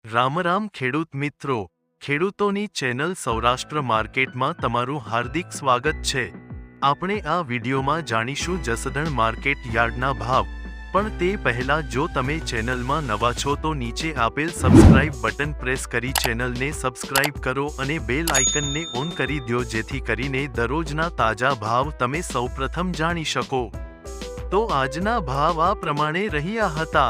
રામ રામ ખેડૂત મિત્રો, ખેડૂતોની ચેનલ સૌરાષ્ટ્ર માર્કેટમાં તમારું હાર્દિક સ્વાગત છે। આપણે આ વિડીયોમાં જાણીશું જસદણ માર્કેટ યાર્ડના ભાવ, પણ તે પહેલા જો તમે ચેનલમાં નવા છો તો નીચે આપેલ સબસ્ક્રાઇબ બટન પ્રેસ કરી ચેનલને સબસ્ક્રાઇબ કરો અને બેલ આઇકનને ઓન કરી દો જેથી કરીને દરરોજના તાજા ભાવ તમે સૌપ્રથમ જાણી શકો। તો આજના ભાવ આ પ્રમાણે રહ્યા હતા।